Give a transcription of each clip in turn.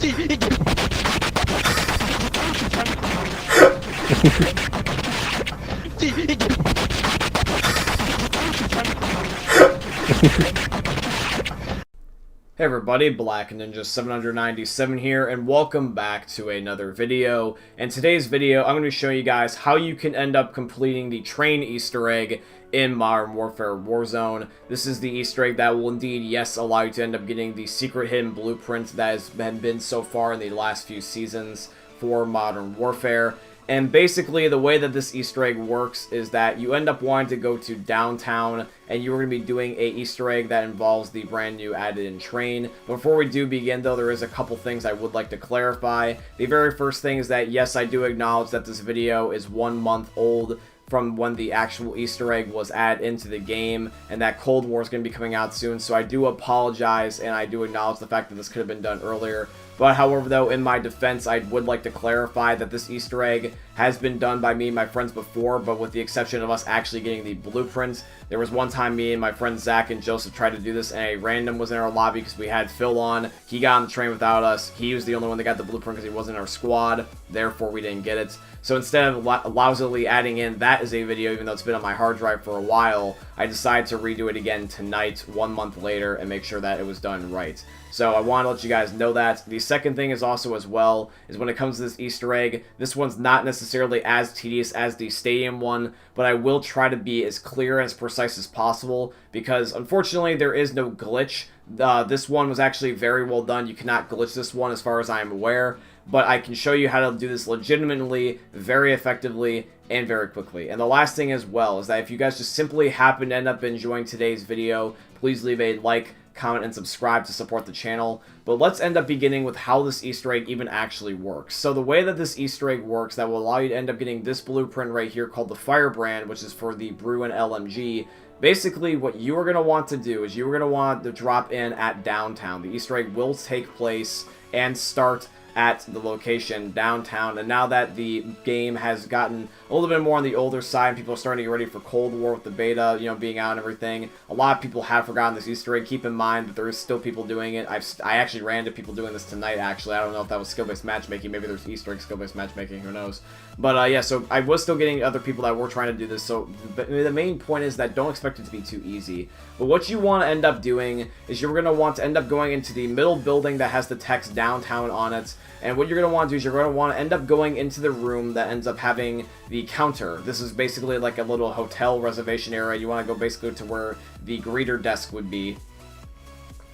Hey everybody, Black Ninja 797 here, and welcome back to another video. In today's video, I'm going to show you guys how you can end up completing the train Easter egg in Modern Warfare Warzone. This is the Easter egg that will indeed, yes, allow you to end up getting the secret hidden blueprint that has been so far in the last few seasons for Modern Warfare. And basically, the way that this Easter egg works is that you end up wanting to go to downtown, and you're going to be doing a Easter egg that involves the brand new added-in train. Before we do begin, though, there is a couple things I would like to clarify. The very first thing is that, yes, I do acknowledge that this video is 1 month old from when the actual Easter egg was added into the game, and that Cold War is going to be coming out soon, so I do apologize, and I do acknowledge the fact that this could have been done earlier. But however, though, in my defense, I would like to clarify that this Easter egg has been done by me and my friends before, but with the exception of us actually getting the blueprint. There was one time me and my friends Zach and Joseph tried to do this, and a random was in our lobby because we had Phil on. He got on the train without us. He was the only one that got the blueprint because he wasn't in our squad. Therefore, we didn't get it. So instead of lousily adding in that as a video, even though it's been on my hard drive for a while, I decided to redo it again tonight, 1 month later, and make sure that it was done right. So I want to let you guys know that. The second thing is also as well, is when it comes to this Easter egg, this one's not necessarily as tedious as the stadium one, but I will try to be as clear and as precise as possible, because unfortunately there is no glitch. This one was actually very well done. You cannot glitch this one as far as I am aware, but I can show you how to do this legitimately, very effectively, and very quickly. And the last thing as well is that if you guys just simply happen to end up enjoying today's video, please leave a like, comment, and subscribe to support the channel. But let's end up beginning with how this Easter egg even actually works. So the way that this Easter egg works that will allow you to end up getting this blueprint right here called the Firebrand, which is for the Bruin LMG. Basically, what you are going to want to do is you are going to want to drop in at downtown. The Easter egg will take place and start at the location downtown, and now that the game has gotten a little bit more on the older side and people are starting to get ready for Cold War with the beta, you know, being out and everything, a lot of people have forgotten this Easter egg. Keep in mind that there is still people doing it. I actually ran into people doing this tonight, actually. I don't know if that was skill-based matchmaking. Maybe there's Easter egg skill-based matchmaking, who knows. But yeah, so I was still getting other people that were trying to do this, so the main point is that don't expect it to be too easy. But what you want to end up doing is you're going to want to end up going into the middle building that has the text downtown on it. And what you're going to want to do is you're going to want to end up going into the room that ends up having the counter. This is basically like a little hotel reservation area. You want to go basically to where the greeter desk would be.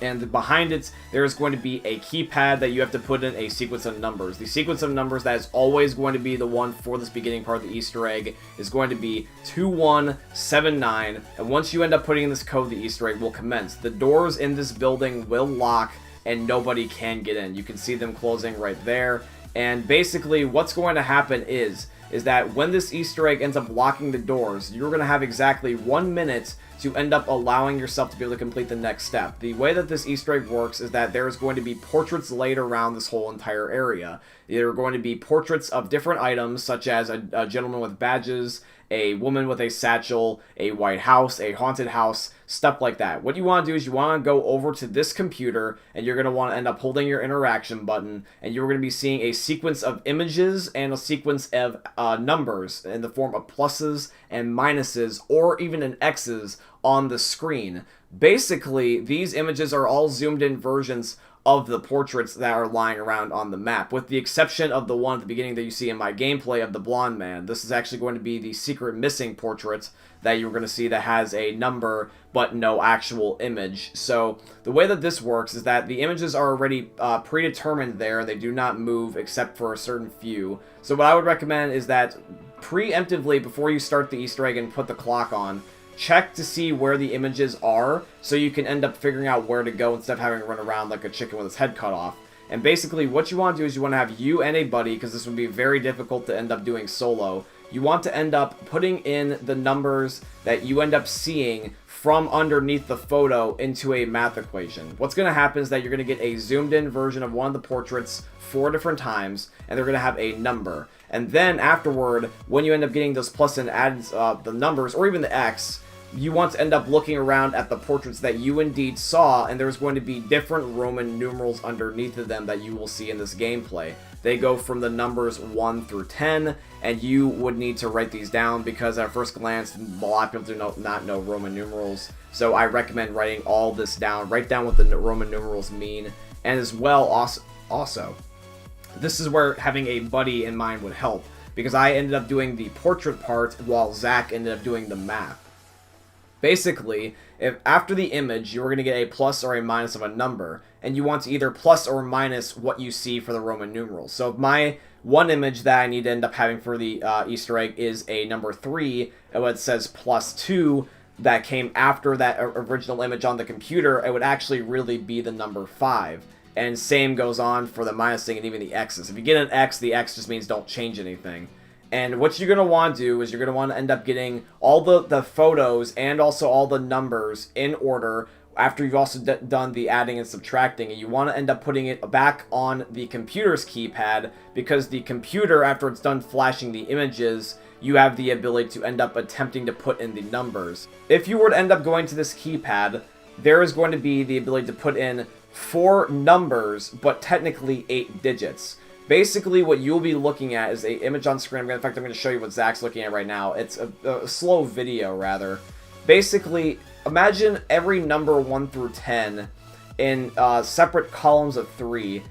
And behind it, there's going to be a keypad that you have to put in a sequence of numbers. The sequence of numbers that is always going to be the one for this beginning part of the Easter egg is going to be 2179. And once you end up putting in this code, the Easter egg will commence. The doors in this building will lock, and nobody can get in. You can see them closing right there. And basically what's going to happen is that when this Easter egg ends up locking the doors, you're going to have exactly 1 minute to end up allowing yourself to be able to complete the next step. The way that this Easter egg works is that there is going to be portraits laid around this whole entire area. There are going to be portraits of different items, such as a gentleman with badges, a woman with a satchel, a white house, a haunted house, stuff like that. What you want to do is you want to go over to this computer, and you're going to want to end up holding your interaction button, and you're going to be seeing a sequence of images and a sequence of numbers in the form of pluses and minuses, or even an X's on the screen. Basically, these images are all zoomed in versions of the portraits that are lying around on the map, with the exception of the one at the beginning that you see in my gameplay of the blonde man. This is actually going to be the secret missing portrait that you're going to see that has a number but no actual image. So the way that this works is that the images are already predetermined there, and they do not move except for a certain few. So what I would recommend is that preemptively, before you start the Easter egg and put the clock on, check to see where the images are, so you can end up figuring out where to go instead of having to run around like a chicken with its head cut off. And basically what you want to do is you want to have you and a buddy, because this would be very difficult to end up doing solo. You want to end up putting in the numbers that you end up seeing from underneath the photo into a math equation. What's going to happen is that you're going to get a zoomed in version of one of the portraits 4 different times, and they're going to have a number. And then afterward, when you end up getting those plus and adds the numbers, or even the X, you want to end up looking around at the portraits that you indeed saw, and there's going to be different Roman numerals underneath of them that you will see in this gameplay. They go from the numbers 1 through 10, and you would need to write these down because at first glance, a lot of people do not know Roman numerals. So I recommend writing all this down. Write down what the Roman numerals mean, and as well, also, this is where having a buddy in mind would help, because I ended up doing the portrait part while Zach ended up doing the map. Basically, if after the image you were going to get a plus or a minus of a number, and you want to either plus or minus what you see for the Roman numerals. So if my one image that I need to end up having for the Easter egg is a number 3, and it says +2 that came after that original image on the computer, it would actually really be the number 5. And same goes on for the minusing and even the x's. If you get an x, the x just means don't change anything. And what you're going to want to do is you're going to want to end up getting all the photos and also all the numbers in order after you've also done the adding and subtracting. And you want to end up putting it back on the computer's keypad, because the computer, after it's done flashing the images, you have the ability to end up attempting to put in the numbers. If you were to end up going to this keypad, there is going to be the ability to put in 4 numbers, but technically 8 digits. Basically, what you'll be looking at is an image on screen. In fact, I'm going to show you what Zach's looking at right now. It's a slow video, rather. Basically, imagine every number 1 through 10 in separate columns of 3,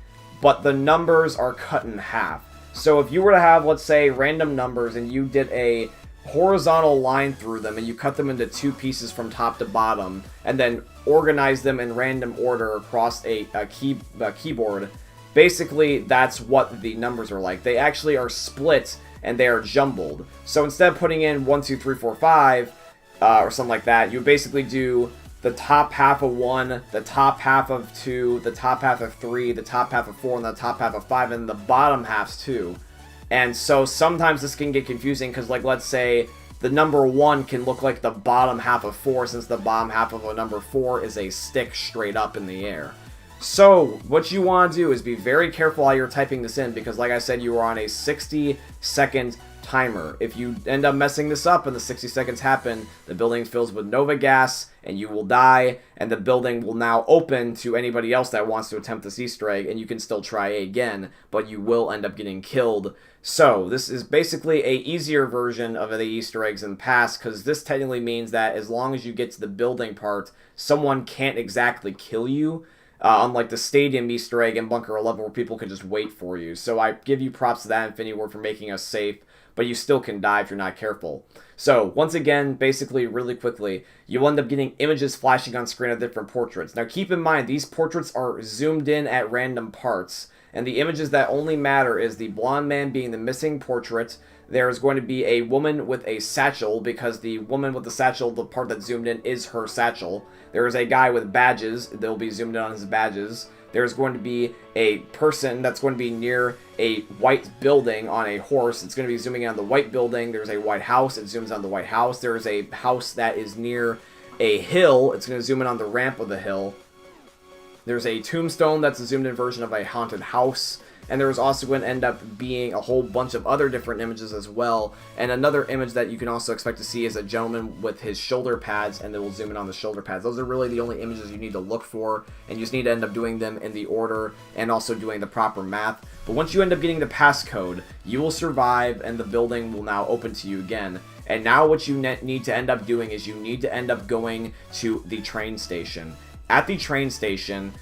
but the numbers are cut in half. So if you were to have, let's say, random numbers, and you did a horizontal line through them, and you cut them into 2 pieces from top to bottom, and then organize them in random order across a keyboard, basically that's what the numbers are like. They actually are split and they are jumbled. So instead of putting in 1, 2, 3, 4, 5 or something like that, you basically do the top half of 1, the top half of 2, the top half of 3, the top half of 4, and the top half of 5, and the bottom halves too. And so sometimes this can get confusing because, like, let's say the number 1 can look like the bottom half of 4, since the bottom half of a number 4 is a stick straight up in the air. So what you want to do is be very careful while you're typing this in, because like I said, you are on a 60-second timer. If you end up messing this up and the 60 seconds happen, the building fills with Nova gas and you will die, and the building will now open to anybody else that wants to attempt this Easter egg, and you can still try again, but you will end up getting killed. So this is basically a easier version of the Easter eggs in the past, because this technically means that as long as you get to the building part, someone can't exactly kill you. Unlike the stadium Easter egg in Bunker 11 where people can just wait for you. So I give you props to that Infinity Ward for making us safe, but you still can die if you're not careful. So once again, basically really quickly, you'll end up getting images flashing on screen of different portraits. Now keep in mind, these portraits are zoomed in at random parts, and the images that only matter is the blonde man being the missing portrait. There is going to be a woman with a satchel, because the woman with the satchel, the part that's zoomed in, is her satchel. There is a guy with badges. They'll be zoomed in on his badges. There's going to be a person that's going to be near a white building on a horse. It's going to be zooming in on the white building. There's a white house. It zooms on the white house. There's a house that is near a hill. It's going to zoom in on the ramp of the hill. There's a tombstone that's a zoomed in version of a haunted house. And there's also going to end up being a whole bunch of other different images as well. And another image that you can also expect to see is a gentleman with his shoulder pads, and they will zoom in on the shoulder pads. Those are really the only images you need to look for, and you just need to end up doing them in the order and also doing the proper math. But once you end up getting the passcode, you will survive, and the building will now open to you again. And now what you need to end up doing is you need to end up going to the train station. At the train station,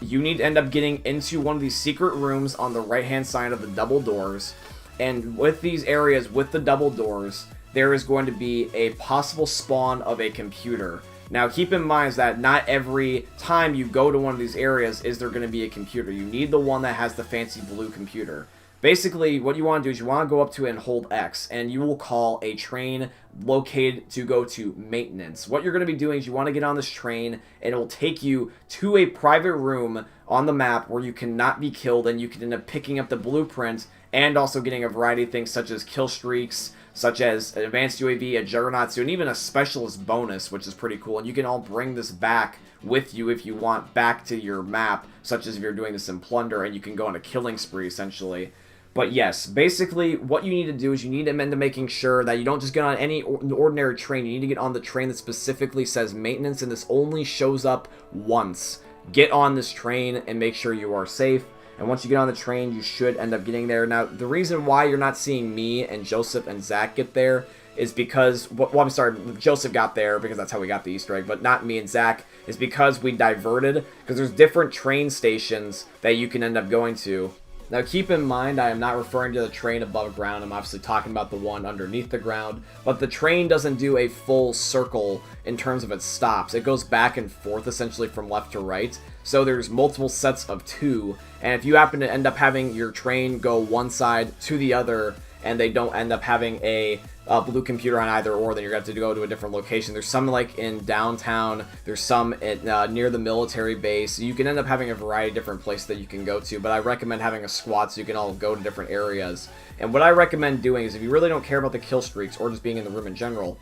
you need to end up getting into one of these secret rooms on the right hand side of the double doors, and with these areas with the double doors, there is going to be a possible spawn of a computer. Now keep in mind that not every time you go to one of these areas is there going to be a computer. You need the one that has the fancy blue computer. Basically, what you want to do is you want to go up to it and hold X, and you will call a train located to go to maintenance. What you're going to be doing is you want to get on this train, and it will take you to a private room on the map where you cannot be killed, and you can end up picking up the blueprint and also getting a variety of things such as kill streaks, such as an advanced UAV, a juggernaut suit, and even a specialist bonus, which is pretty cool. And you can all bring this back with you if you want back to your map, such as if you're doing this in Plunder, and you can go on a killing spree essentially. But yes, basically what you need to do is you need to amend to making sure that you don't just get on any ordinary train. You need to get on the train that specifically says maintenance, and this only shows up once. Get on this train and make sure you are safe. And once you get on the train, you should end up getting there. Now, the reason why you're not seeing me and Joseph and Zach get there is because, well, I'm sorry, Joseph got there because that's how we got the Easter egg, but not me and Zach, is because we diverted, because there's different train stations that you can end up going to. Now, keep in mind, I am not referring to the train above ground. I'm obviously talking about the one underneath the ground. But the train doesn't do a full circle in terms of its stops. It goes back and forth, essentially, from left to right. So there's multiple sets of 2. And if you happen to end up having your train go one side to the other, and they don't end up having a blue computer on either or, then you're going to have to go to a different location. There's some like in downtown, there's some at, near the military base. You can end up having a variety of different places that you can go to, but I recommend having a squad so you can all go to different areas. And what I recommend doing is, if you really don't care about the kill streaks or just being in the room in general,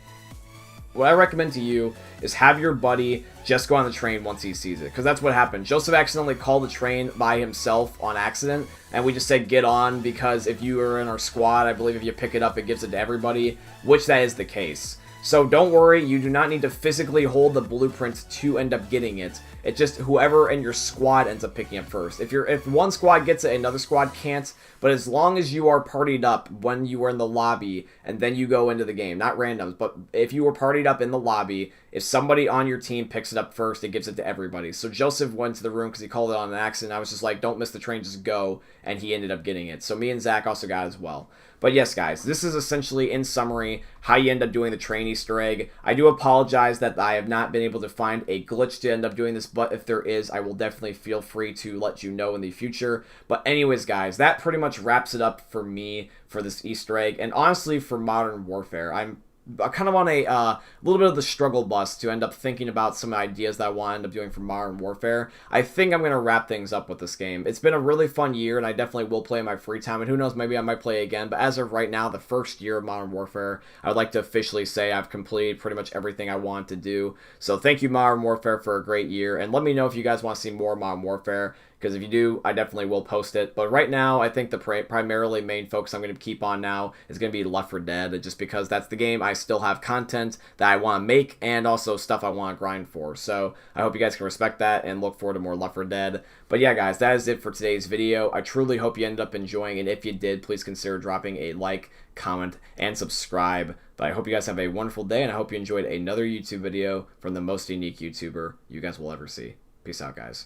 what I recommend to you is have your buddy just go on the train once he sees it. Because that's what happened. Joseph accidentally called the train by himself on accident. And we just said get on because if you are in our squad, I believe if you pick it up, it gives it to everybody. Which that is the case. So don't worry, you do not need to physically hold the blueprint to end up getting it. It's just whoever in your squad ends up picking up first. If one squad gets it, another squad can't. But as long as you are partied up when you were in the lobby and then you go into the game, not randoms, but if you were partied up in the lobby, if somebody on your team picks it up first, it gives it to everybody. So Joseph went to the room because he called it on an accident. I was just like, don't miss the train, just go. And he ended up getting it. So me and Zach also got it as well. But yes, guys, this is essentially, in summary, how you end up doing the train Easter egg. I do apologize that I have not been able to find a glitch to end up doing this, but if there is, I will definitely feel free to let you know in the future. But anyways, guys, that pretty much wraps it up for me for this Easter egg, and honestly for Modern Warfare. I'm kind of on a little bit of the struggle bus to end up thinking about some ideas that I want to end up doing for Modern Warfare. I think I'm going to wrap things up with this game. It's been a really fun year, and I definitely will play in my free time, and who knows, maybe I might play again. But as of right now, the first year of Modern Warfare, I would like to officially say I've completed pretty much everything I want to do. So thank you, Modern Warfare, for a great year, and let me know if you guys want to see more Modern Warfare, because if you do, I definitely will post it. But right now, I think the primarily main focus I'm going to keep on now is going to be Left 4 Dead, just because that's the game I still have content that I want to make and also stuff I want to grind for. So I hope you guys can respect that and look forward to more Left 4 Dead. But yeah, guys, that is it for today's video. I truly hope you ended up enjoying, and if you did, please consider dropping a like, comment, and subscribe. But I hope you guys have a wonderful day, and I hope you enjoyed another YouTube video from the most unique YouTuber you guys will ever see. Peace out, guys.